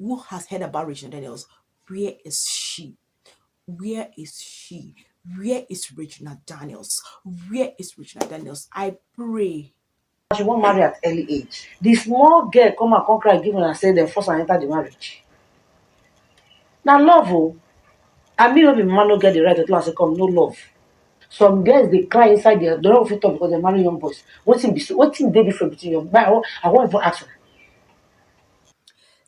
who has heard about Regina Daniels, where is she? Where is she? Where is Regina Daniels? Where is Regina Daniels? I pray. She won't marry at early age. The small girl come and come cry, give una say dem force and enter the marriage. Now love oh. I mean no be man no get the right to tell am say come no love. Some girls they cry inside their they don't fit talk because they marry young boys. Wetin dey different between young? But I won't even ask her.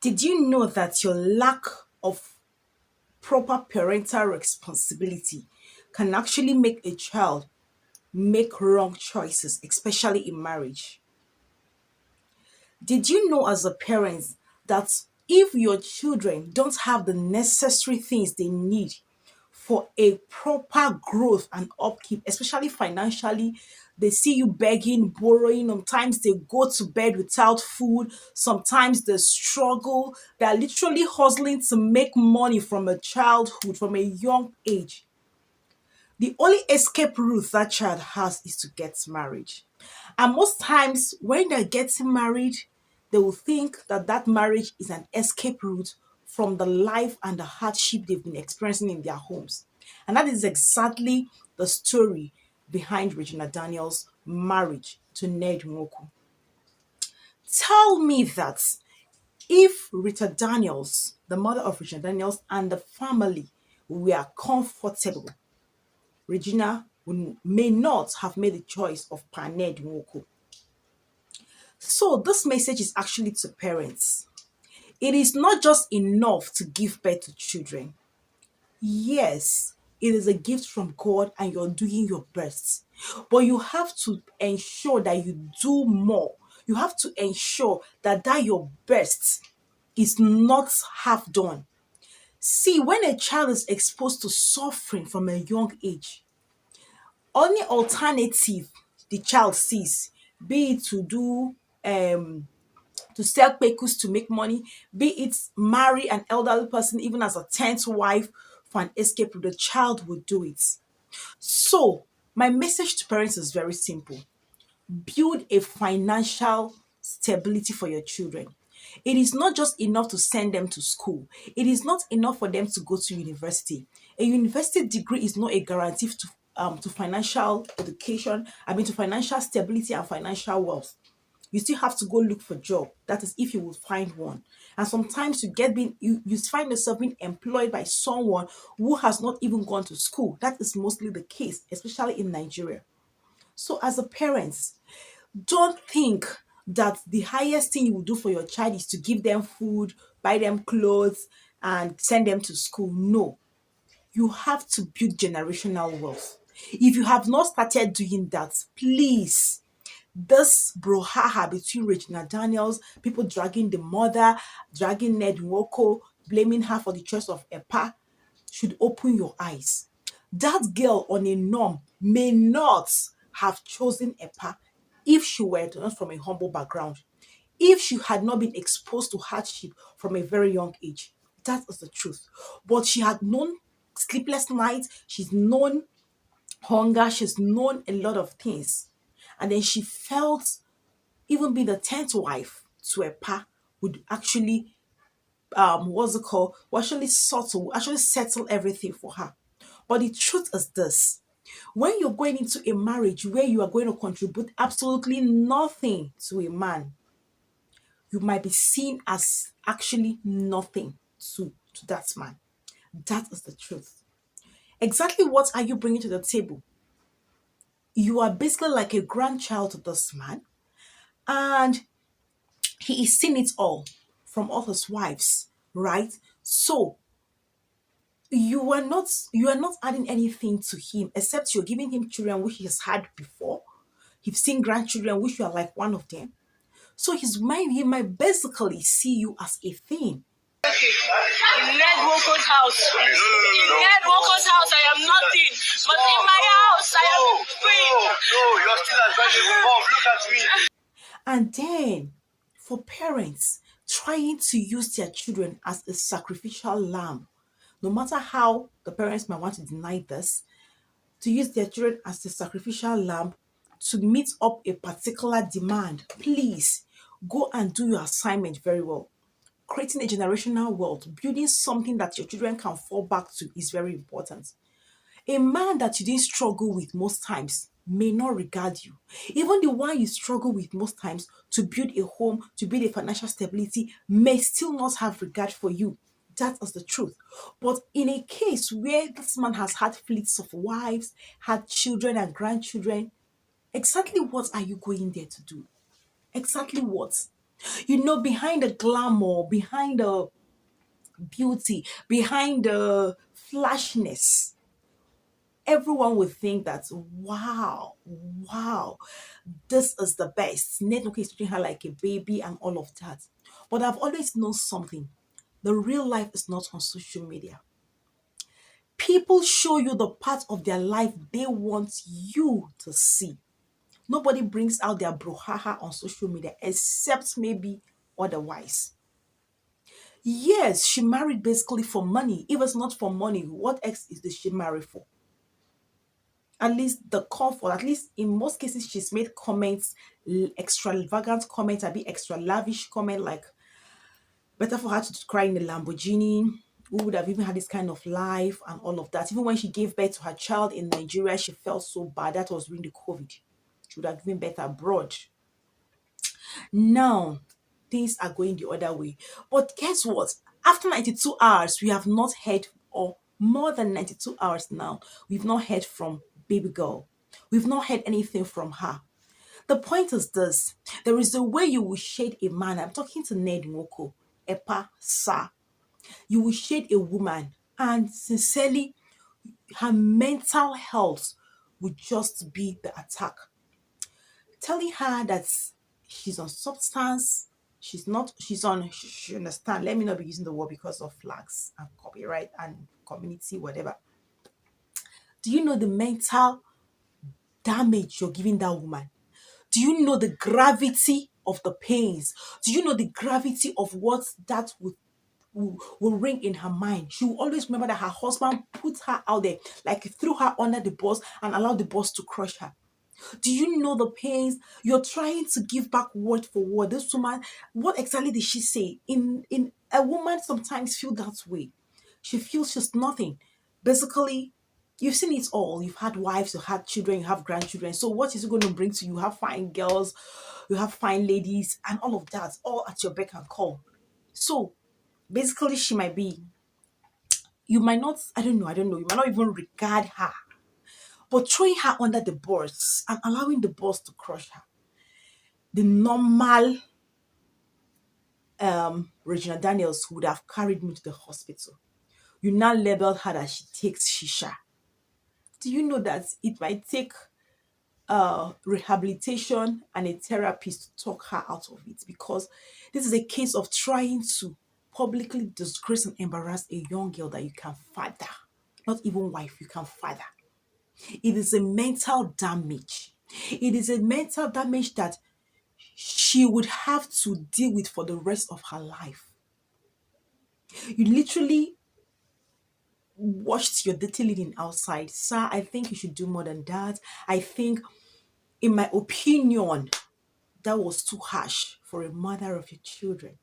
Did you know that your lack of proper parental responsibility can actually make a child make wrong choices, especially in marriage? Did you know as a parent that if your children don't have the necessary things they need for a proper growth and upkeep, especially financially, they see you begging, borrowing, sometimes they go to bed without food, sometimes they struggle, they're literally hustling to make money from a childhood, from a young age. The only escape route that child has is to get married. And most times, when they're getting married, they will think that that marriage is an escape route from the life and the hardship they've been experiencing in their homes. And that is exactly the story behind Regina Daniels' marriage to Ned Nwoko. Tell me that if Rita Daniels, the mother of Regina Daniels, and the family were comfortable, Regina may not have made the choice of Paned Nwoko. So this message is actually to parents. It is not just enough to give birth to children. Yes, it is a gift from God and you're doing your best. But you have to ensure that you do more. You have to ensure that your best is not half done. See, when a child is exposed to suffering from a young age, only alternative the child sees, be it to do to sell kpekus to make money, be it marry an elderly person even as a 10th wife for an escape, the child will do it. So my message to parents is very simple: build a financial stability for your children. It is not just enough to send them to school. It is not enough for them to go to university. A university degree is not a guarantee to financial education, to financial stability and financial wealth. You still have to go look for job. That is if you will find one. And sometimes you find yourself being employed by someone who has not even gone to school. That is mostly the case, especially in Nigeria. So as a parent, don't think that the highest thing you will do for your child is to give them food, buy them clothes, and send them to school. No, you have to build generational wealth. If you have not started doing that, please, this brouhaha between Regina Daniels, people dragging the mother, dragging Ned Nwoko, blaming her for the choice of EPA, should open your eyes. That girl on a norm may not have chosen EPA if she were not from a humble background, if she had not been exposed to hardship from a very young age. That is the truth. But she had known sleepless nights, she's known hunger, she's known a lot of things. And then she felt even being the 10th wife to a pa would actually what's it called, will actually settle everything for her. But the truth is this: when you're going into a marriage where you are going to contribute absolutely nothing to a man, you might be seen as actually nothing to that man. That is the truth. Exactly what are you bringing to the table? You are basically like a grandchild to this man, and he is seeing it all from all his wives, right? So you are not adding anything to him except you're giving him children which he has had before. He's seen grandchildren which you are like one of them. So he might basically see you as a thing. In Ned Woko's house. No, no, no, no, in Ned Woko's house, I am nothing. But in my house, I am free. No, you're still as valuable. Mom, look at me. And then for parents trying to use their children as a sacrificial lamb, no matter how the parents might want to deny this, to use their children as a sacrificial lamb to meet up a particular demand, please go and do your assignment very well. creating a generational wealth, building something that your children can fall back to is very important. A man that you didn't struggle with most times may not regard you. Even the one you struggle with most times to build a home, to build a financial stability, may still not have regard for you. That is the truth. But in a case where this man has had fleets of wives, had children and grandchildren, exactly what are you going there to do? Exactly what? Behind the glamour, behind the beauty, behind the flashness, everyone would think that, wow, wow, this is the best. Network is treating her like a baby and all of that. But I've always known something. The real life is not on social media. People show you the part of their life they want you to see. Nobody brings out their brouhaha on social media except maybe otherwise. Yes, she married basically for money. If it's not for money, what else is the she marry for? At least the comfort, at least in most cases, she's made comments, extravagant comments, a bit extra lavish comment, like better for her to cry in a Lamborghini. Who would have even had this kind of life and all of that? Even when she gave birth to her child in Nigeria, she felt so bad. That was during the COVID. She would have given birth abroad. Now, things are going the other way. But guess what? After 92 hours, we have not heard, or more than 92 hours now, we've not heard from baby girl. We've not heard anything from her. The point is this: there is a way you will shade a man. I'm talking to Ned Nwoko, Epa, Sa. You will shade a woman, and sincerely, her mental health would just be the attack. Telling her that she's on substance, she's on, she understand. Let me not be using the word because of flags and copyright and community, whatever. Do you know the mental damage you're giving that woman? Do you know the gravity of the pains? Do you know the gravity of what that will ring in her mind? She will always remember that her husband put her out there, like threw her under the bus and allowed the bus to crush her. Do you know the pains? You're trying to give back word for word. This woman, what exactly did she say? In a woman sometimes feel that way. She feels she's nothing. Basically, you've seen it all. You've had wives, you've had children, you have grandchildren. So what is it going to bring to you? You have fine girls, you have fine ladies, and all of that, all at your beck and call. So basically, she might be, you might not, I don't know, you might not even regard her, but throwing her under the bus and allowing the bus to crush her. The normal Regina Daniels would have carried me to the hospital. You now labeled her that she takes shisha. Do you know that it might take rehabilitation and a therapist to talk her out of it? Because this is a case of trying to publicly disgrace and embarrass a young girl that you can father, not even wife, you can father. It is a mental damage. It is a mental damage that she would have to deal with for the rest of her life. You literally watched your dirty living outside. Sir, I think you should do more than that. I think, in my opinion, that was too harsh for a mother of your children.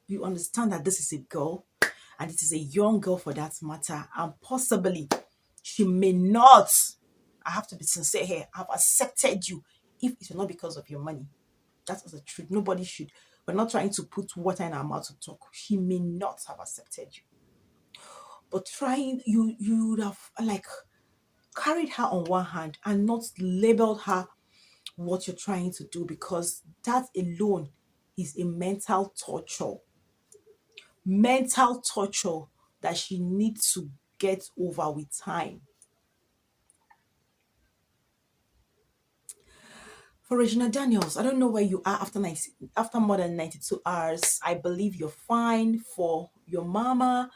You understand that this is a girl, and this is a young girl for that matter, and possibly she may not, I have to be sincere here, have accepted you if it's not because of your money. That is the truth. Nobody should. We're not trying to put water in our mouth to talk. She may not have accepted you. But trying, you would have like carried her on one hand and not labeled her what you're trying to do, because that alone is a mental torture that she needs to get over with time. For Regina Daniels, I don't know where you are after after more than 92 hours. I believe you're fine. For your mama,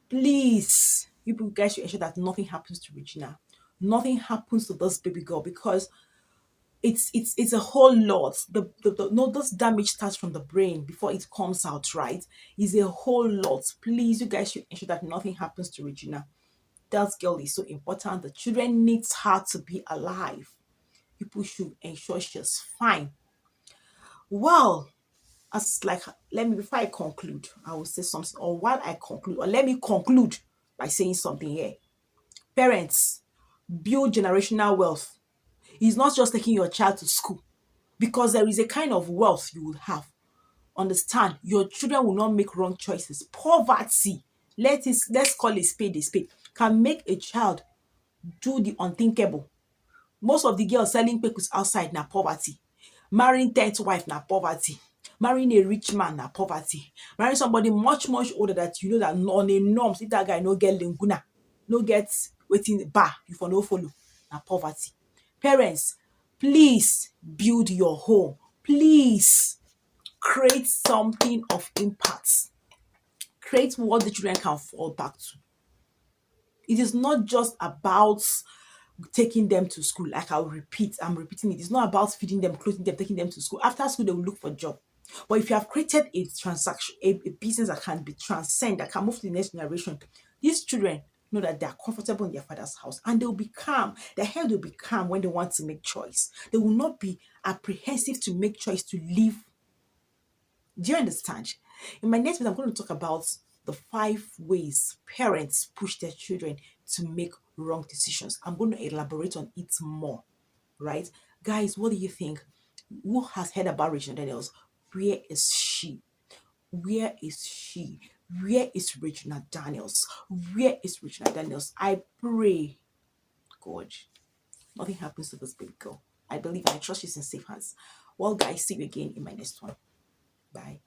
please, you guys should ensure that nothing happens to Regina. Nothing happens to this baby girl, because it's a whole lot. The no, this damage starts from the brain before it comes out, right? Is a whole lot. Please, you guys should ensure that nothing happens to Regina. That girl is so important. The children needs her to be alive. People should ensure she's fine. Well, as like, let me, before I conclude, I will say something, or while I conclude, or let me conclude by saying something here. Parents, build generational wealth. It's not just taking your child to school, because there is a kind of wealth you will have. Understand, your children will not make wrong choices. Poverty, let's call a spade, can make a child do the unthinkable. Most of the girls selling papers outside na poverty. Marrying 10th wife na poverty. Marrying a rich man na poverty. Marrying somebody much much older that you know that on a norms, if that guy no get linguna, no get wetin bar, you for no follow, na poverty. Parents, please build your home. Please create something of impact. Create what the children can fall back to. It is not just about taking them to school. Like I'll repeat, I'm repeating it. It's not about feeding them, clothing them, taking them to school. After school, they will look for a job. But if you have created a transaction, a business that can be transcend, that can move to the next generation, these children know that they are comfortable in their father's house and they'll be calm. Their head will be calm when they want to make choice. They will not be apprehensive to make choice to leave. Do you understand? In my next video, I'm going to talk about the 5 ways parents push their children to make wrong decisions. I'm going to elaborate on it more, right? Guys, what do you think? Who has heard about Regina Daniels? Where is she? Where is she? Where is Regina Daniels? Where is Regina Daniels? I pray, God, nothing happens to this baby girl. I believe and I trust she's in safe hands. Well, guys, see you again in my next one. Bye.